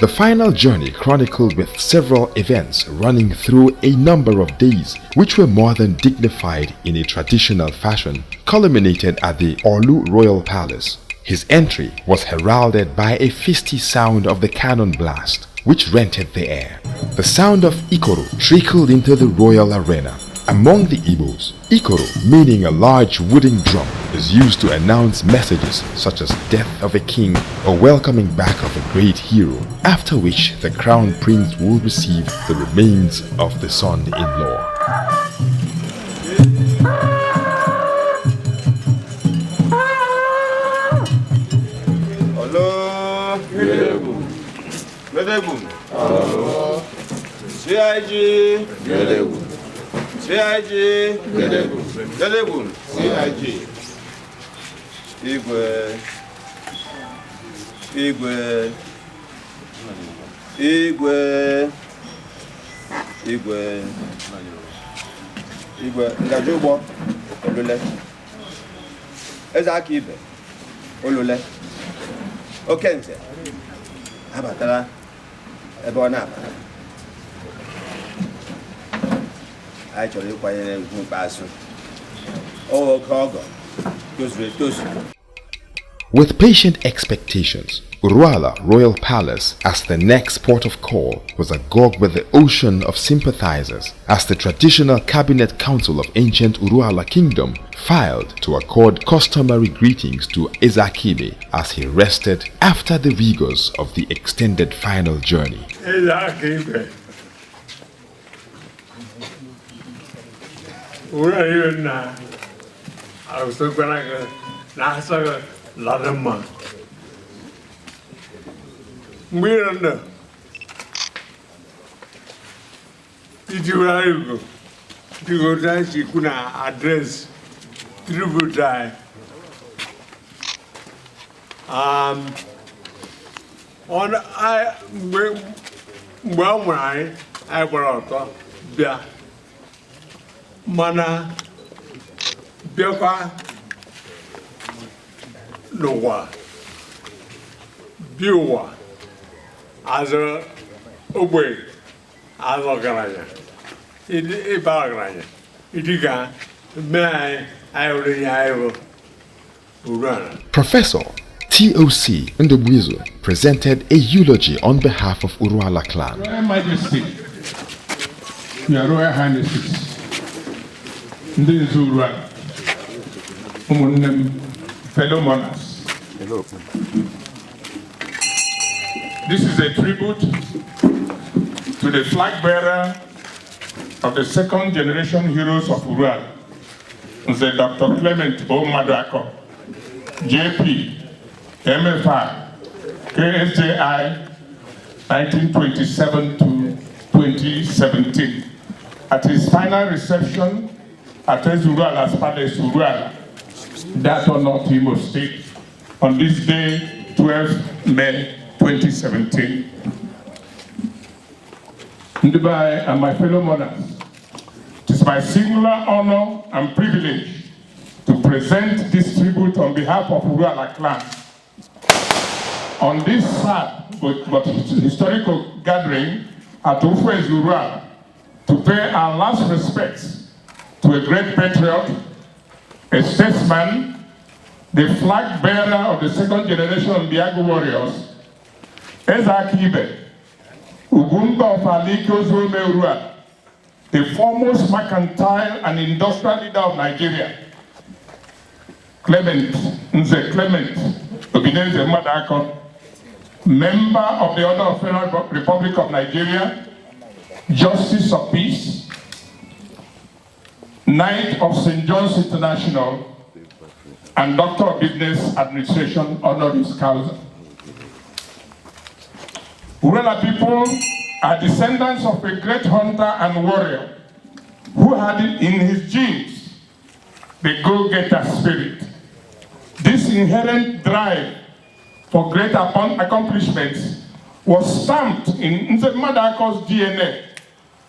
The final journey chronicled with several events running through a number of days, which were more than dignified in a traditional fashion, culminated at the Orlu Royal Palace. His entry was heralded by a feisty sound of the cannon blast, which rented the air. The sound of Ikoro trickled into the royal arena. Among the Igbos, Ikoro, meaning a large wooden drum, is used to announce messages such as death of a king or welcoming back of a great hero, after which the crown prince will receive the remains of the son-in-law. CIG, Gelegun, CIG, Igwe, Ngajobo, Olule, Ezakibe, Olule, Okense, Abatala, Ebonaba. Actually, quite a good person. Oh, Kogo. With patient expectations, Uruala Royal Palace as the next port of call was agog with the ocean of sympathizers as the traditional cabinet council of ancient Uruala kingdom filed to accord customary greetings to Ezakibe as he rested after the rigors of the extended final journey. Ezakibe. Urayuna, I was so going to Nasa Ladama. Miranda, did you go that you could address tribute? On I, well, when I brought there. Mana Biokwa Nowa Biwa as a Obey as a Garaya. It Baragaya. Idiga, may I already have run. Professor T.O.C. Ndobwizo presented a eulogy on behalf of Uruala clan. Royal Majesty, Your Royal Highnesses. This fellow monarchs. This is a tribute to the flag bearer of the second generation heroes of Uruala, Dr. Clement O. Madako, JP, MFI, KSJI, 1927 to 2017. At his final reception at Uruala's Palace, Uruala, that or not Imo State, on this day, 12 May 2017. Ndubai and my fellow monarchs, it is my singular honor and privilege to present this tribute on behalf of Uruala clan. On this sad but historical gathering at Ufwez, Uruala, to pay our last respects to a great patriot, a statesman, the flag bearer of the second generation of the Biago warriors, Ezakibe, Ugumba of Aliko Zume Uruala, the foremost mercantile and industrial leader of Nigeria, Clement Ogineze Madako, member of the Order of Federal Republic of Nigeria, Justice of Peace, Knight of St. John's International, and Doctor of Business Administration honoris causa. Uruala people are descendants of a great hunter and warrior who had in his genes the go-getter spirit. This inherent drive for great accomplishments was stamped in Nze Madako's DNA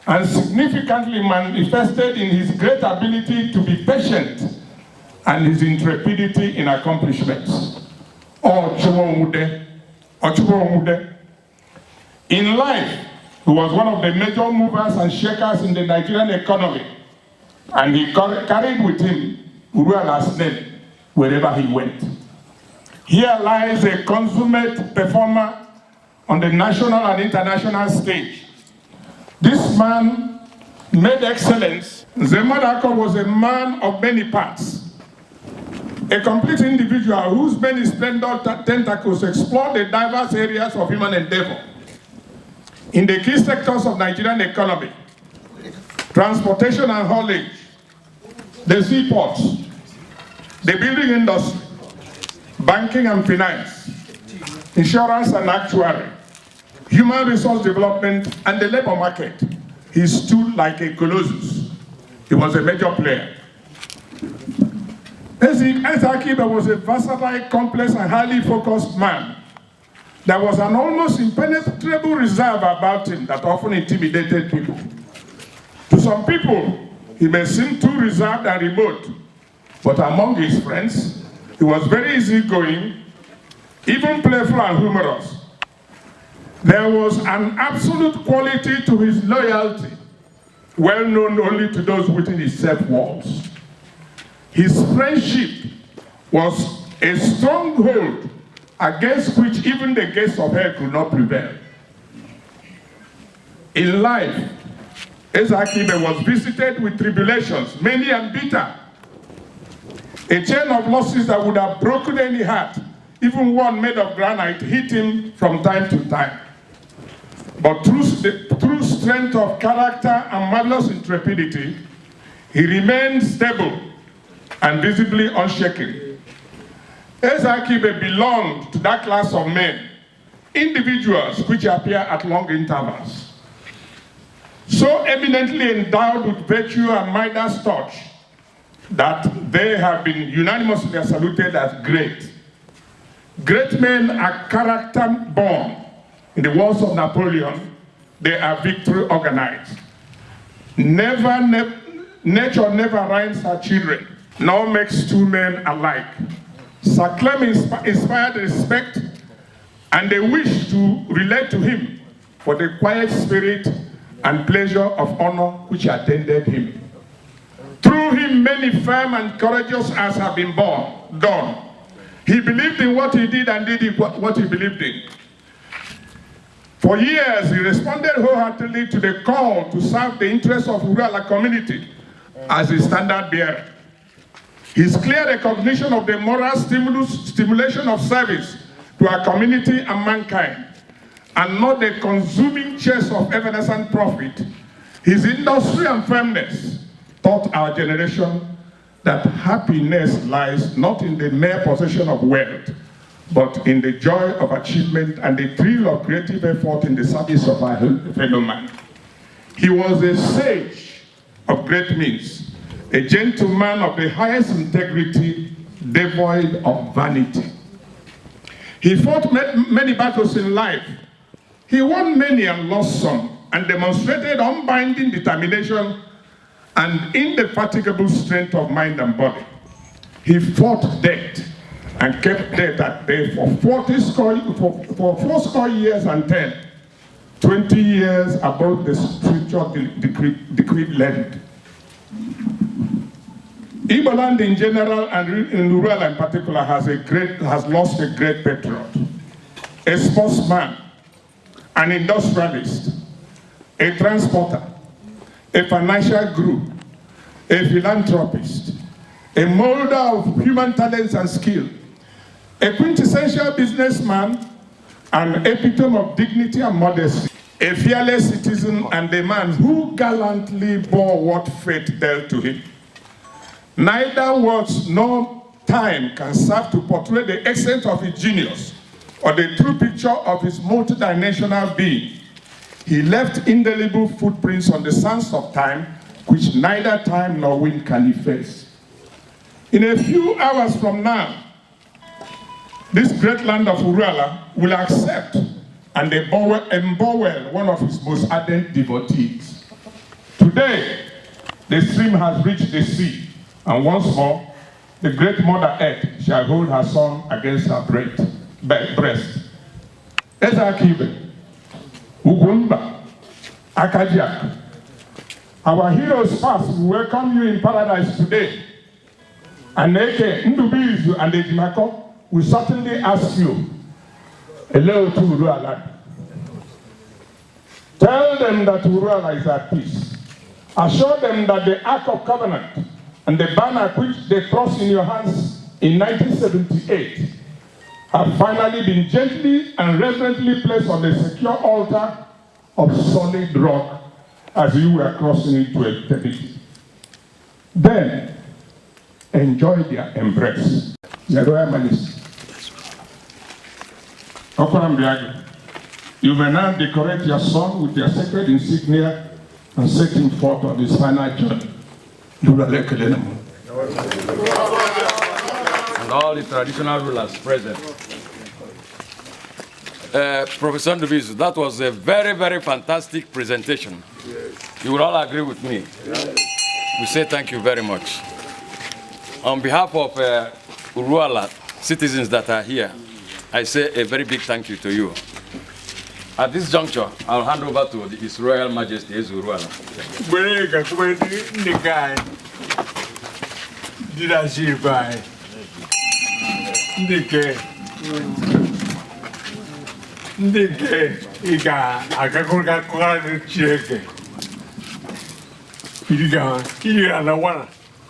and significantly manifested in his great ability to be patient and his intrepidity in accomplishments. In life, he was one of the major movers and shakers in the Nigerian economy, and he carried with him Uruala's name wherever he went. Here lies a consummate performer on the national and international stage. This man made excellence. Zema Dako was a man of many parts, a complete individual whose many splendid tentacles explored the diverse areas of human endeavor. In the key sectors of Nigerian economy, transportation and haulage, the seaports, the building industry, banking and finance, insurance and actuary, human resource development, and the labor market, he stood like a colossus. He was a major player. Isaac Ibe was a versatile, complex, and highly focused man. There was an almost impenetrable reserve about him that often intimidated people. To some people, he may seem too reserved and remote, but among his friends, he was very easygoing, even playful and humorous. There was an absolute quality to his loyalty, well known only to those within his safe walls. His friendship was a stronghold against which even the gates of hell could not prevail. In life, Isaac Ibe was visited with tribulations, many and bitter. A chain of losses that would have broken any heart, even one made of granite, hit him from time to time. But through strength of character and marvelous intrepidity, he remained stable and visibly unshaken. Isaac Ibe belonged to that class of men, individuals which appear at long intervals, so eminently endowed with virtue and Midas touch that they have been unanimously saluted as great. Great men are character born. In the words of Napoleon, they are victory organized. Nature never rhymes her children, nor makes two men alike. Saclem inspired respect and a wish to relate to him for the quiet spirit and pleasure of honor which attended him. Through him, many firm and courageous acts have been done. He believed in what he did and did what he believed in. For years, he responded wholeheartedly to the call to serve the interests of Uruala community as a standard bearer. His clear recognition of the moral stimulation of service to our community and mankind, and not the consuming chase of evanescent profit, his industry and firmness taught our generation that happiness lies not in the mere possession of wealth, but in the joy of achievement and the thrill of creative effort in the service of our fellow man. He was a sage of great means, a gentleman of the highest integrity, devoid of vanity. He fought many battles in life. He won many and lost some, and demonstrated unbinding determination and indefatigable strength of mind and body. He fought death and kept death at bay for 4 years and 10, 20 years above the scripture decreed length. Igbo land in general and in Uruala in particular has lost a great patriot, a sportsman, an industrialist, a transporter, a financial group, a philanthropist, a molder of human talents and skill, a quintessential businessman, an epitome of dignity and modesty, a fearless citizen, and a man who gallantly bore what fate dealt to him. Neither words nor time can serve to portray the extent of his genius or the true picture of his multidimensional being. He left indelible footprints on the sands of time, which neither time nor wind can efface. In a few hours from now, this great land of Uruala will accept and embowel one of his most ardent devotees. Today, the stream has reached the sea, and once more, the great Mother Earth shall hold her son against her breast. Isaac Ibe, Ugumba, Akajiak. Our heroes past will welcome you in paradise today. And Eke, Ndubizu, and Ejimako will certainly ask you, hello to Uruala. Tell them that Uruala is at peace. Assure them that the Ark of Covenant and the banner which they thrust in your hands in 1978 have finally been gently and reverently placed on a secure altar of solid rock as you were crossing into eternity. Then, enjoy their embrace. Your Royal Majesty. You may now decorate your son with your sacred insignia and set him forth on his final journey. And all the traditional rulers present. Professor Ndubizu, that was a very, very fantastic presentation. Yes. You will all agree with me. Yes. We say thank you very much. On behalf of Uruala citizens that are here, I say a very big thank you to you. At this juncture, I'll hand over to His Royal Majesty Eze Uruala. Ndike ika akakuka kwa chireke kiriga na wana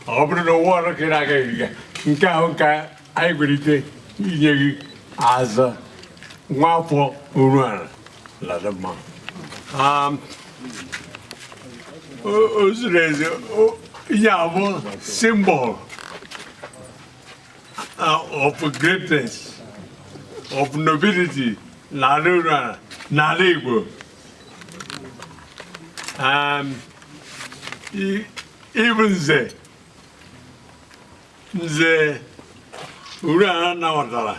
obro no wana kiraga iriga nka aigurite yegi aza nwafo Uruala la dama ozureze yabo symbol of greatness, of nobility. Nalura, Nalibu. Even the Ura Nawatala,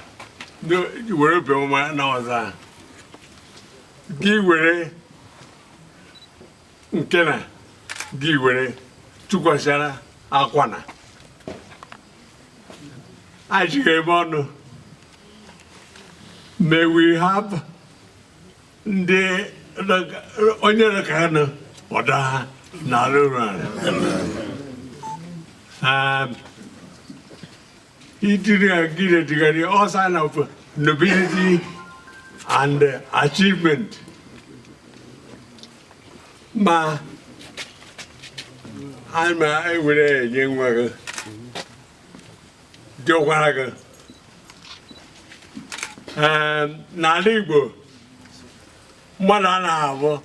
you were Boma Nawaza. Giwere Nkena, Giwere, Tukwashana, Aquana. I gave on. May we have the Onya Kana Oda Nalura. He didn't get all sign of nobility and achievement. Ma, I'm a young worker. Jokanaga. Nalibo Manana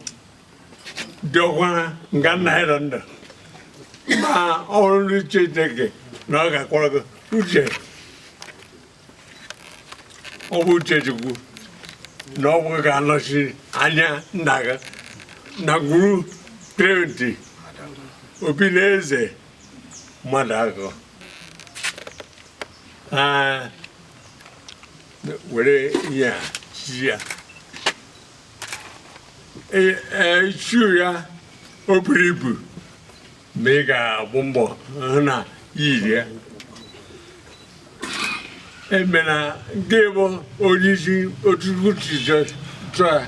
Dokwana Gana Helanda. Ma only Chiteke, Naga Quaga, Uche. Obucheju, Noganashi, Anya Naga, Naguru, Clementy, Opinese, Madago. Yeah. Sure, Opribu, Mega Bombo, Anna, Idia. And Mena gave Onisi, Otuguchi, try.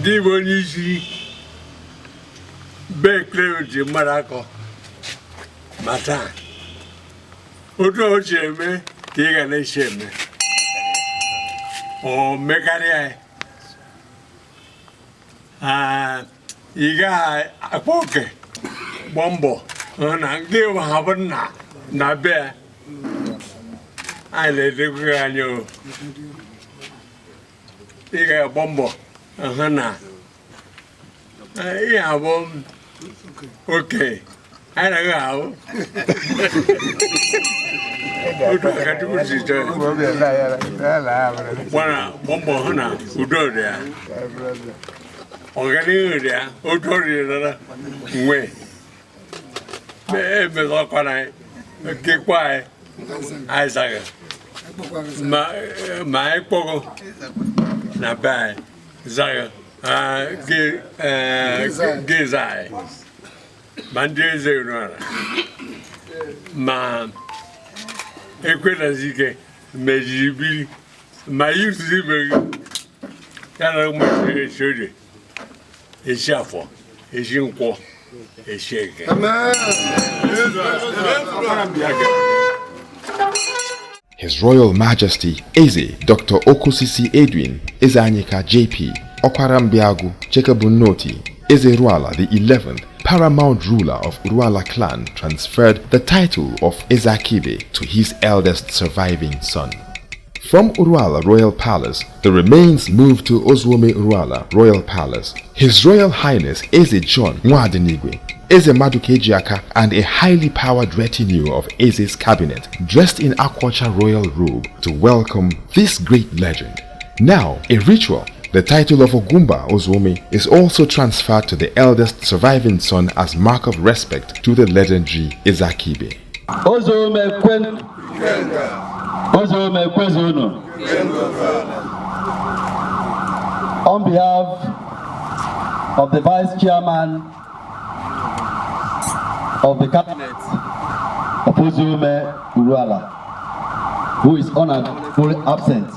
Give Onisi, Beck Clemency, Maraco, Mata. Oto Sheme, Tigane Sheme. O Mekaria. Iga Apoke, Bombo, and I give Havana, Nabe. I let you. Iga Bombo, Hana. Yeah, bomb. Okay. I don't know. One Bombo Hana, who do there. Organize authority way. Maybe look when I keep quiet. I say, my pogo, not bad. Zaga, Gizai, Mandezera, Ma Equitazike, Mejibi, my youth. yàrá mo ṣe ṣeré èsì àfọ èsì nkwọ èsì ẹgẹ. His Royal Majesty Eze Dr. Okosisi Edwin Ezanyika JP Okwarambiagu Chekabunoti Eze Ruala the 11th paramount ruler of Uruala clan transferred the title of Ezakibe to his eldest surviving son. From Uruala Royal Palace, the remains moved to Ozuome Uruala Royal Palace. His Royal Highness Eze John Nwadenigwe, Eze Madukejiaka, and a highly powered retinue of Eze's cabinet dressed in Akwacha royal robe to welcome this great legend. Now, a ritual, the title of Ogumba Ozuome, is also transferred to the eldest surviving son as mark of respect to the legendary Ezakibe. Ozuome Kwen. Ozuome Kwezono. On behalf of the Vice Chairman of the Cabinet of Ozuome Uruala, who is honorably absent,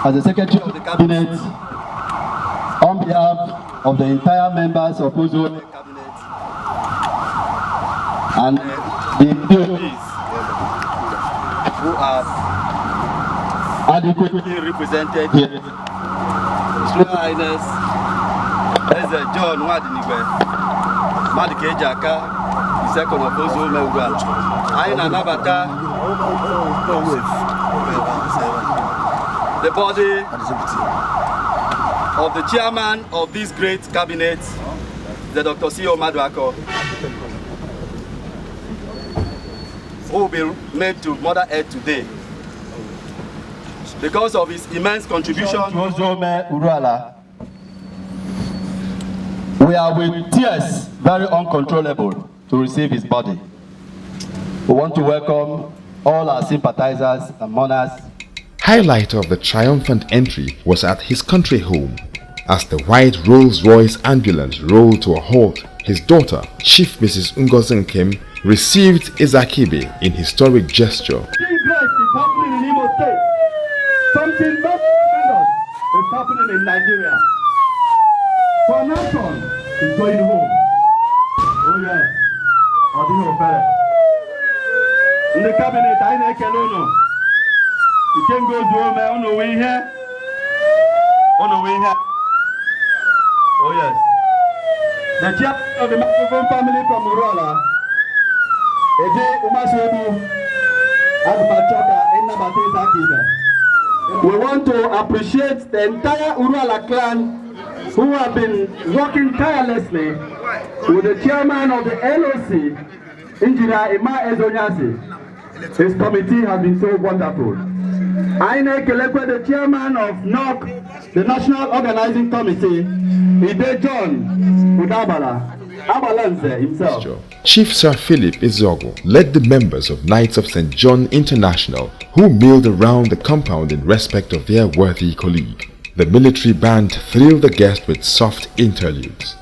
as the Secretary of the Cabinet, on behalf of the entire members of Ozuome Cabinet and the POPs who are adequately represented here, His Royal Highness Eze John Nwadenigwe Madukejiaka, the second of Ozuome Uruala. Anyị na-anabata the body of the chairman of this great cabinet, the Dr. C.O. Maduako, who will be made to Mother Earth today. Because of his immense contribution to Ozuome Uruala, we are with tears very uncontrollable to receive his body. We want to welcome all our sympathizers and mourners. Highlight of the triumphant entry was at his country home. As the white Rolls-Royce ambulance rolled to a halt, his daughter, Chief Mrs. Ngozi Nkem, received Ezakibe in historic gesture. Something great is happening in Imo State. Something not tremendous is happening in Nigeria. For Nathan is going home. Oh yes, I'll be home better. In the cabinet, I know Kelono. You can go to home on the way here. On the way here. Oh yes. The chairman of the microphone family from Uruala, Eje Umasobu, Adumachoka, Enabate Ezakibe. We want to appreciate the entire Uruala clan who have been working tirelessly with the chairman of the LOC, Engineer Emma Ezonyasi. His committee has been so wonderful. Aine Kelekwe, the chairman of NOC, the National Organizing Committee, Ide John Udabala, Abalanze himself. Chief Sir Philip Izogo led the members of Knights of St. John International, who milled around the compound in respect of their worthy colleague. The military band thrilled the guest with soft interludes.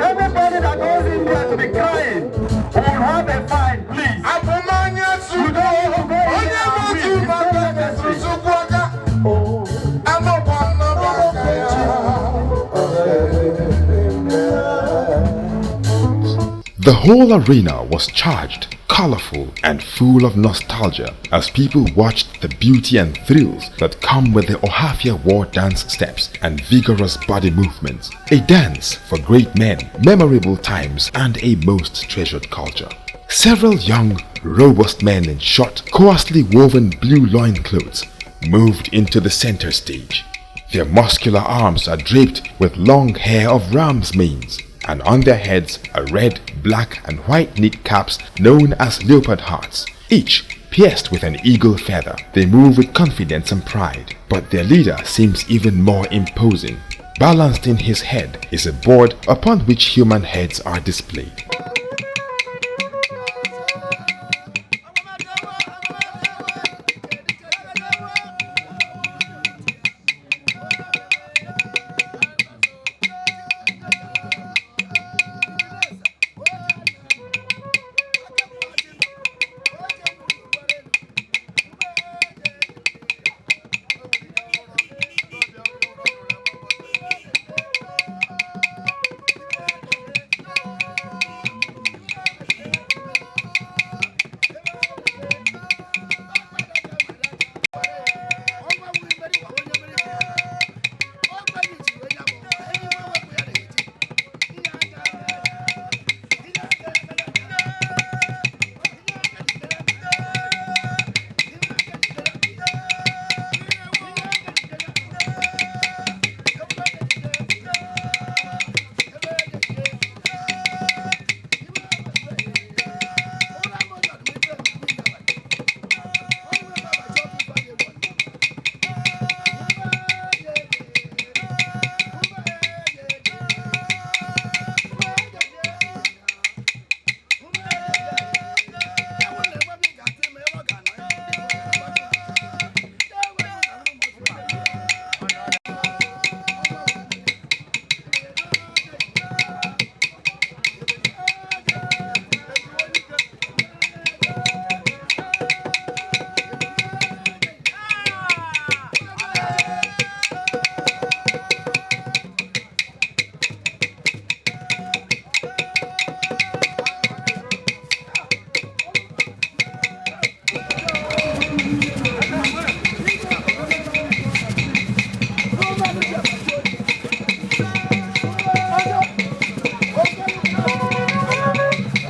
Everybody that goes in there to be crying will have a fine, please. The whole arena was charged colorful and full of nostalgia as people watched the beauty and thrills that come with the Ohafia war dance steps and vigorous body movements. A dance for great men, memorable times, and a most treasured culture. Several young, robust men in short, coarsely woven blue loincloths moved into the center stage. Their muscular arms are draped with long hair of ram's manes, and on their heads are red, black, and white knit caps known as leopard hearts, each pierced with an eagle feather. They move with confidence and pride, but their leader seems even more imposing. Balanced in his head is a board upon which human heads are displayed.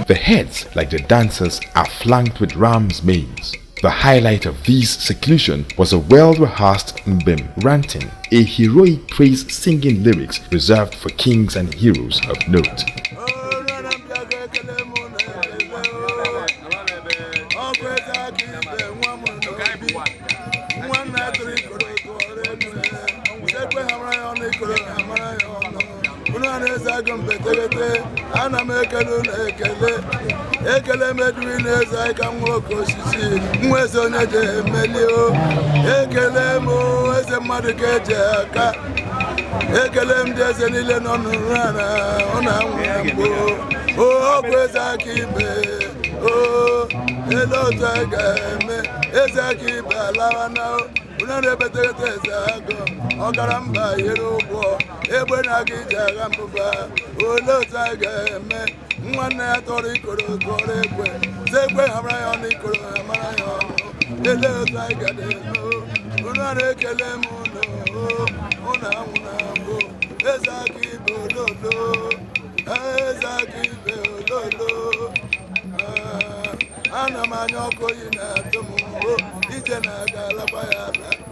The heads, like the dancers, are flanked with ram's manes. The highlight of this seclusion was a well-rehearsed mbem ranting, a heroic praise singing lyrics reserved for kings and heroes of note. Ekele medwine za ka nwoko osisi nweze onye je melio ekele mo eze mmadụ ga-eje aka ekele m dị eze niile nọ n'ụra ọ na-anwụ mgbo o ọgwụ eze aka ibe o ele otu a ga-eme eze aka ibe alawa na ụna na-ebetegete eze agụ ọ gara mba yere ụgwọ egbe na-aga ije agha mbụba ole otu a ga-eme nwanne ya tọrọ ikoro tọrọ egbe zegbe hamara ya ọnụ ikoro hamara ya ọnụ ele otu a ga-eme ụna na-ekele m ụna anwụ na mbụ eze aka ibe ololo eze aka ibe ololo ana m anya ọkụ oyi na-atụ m ije na-aga alakwa ya abịa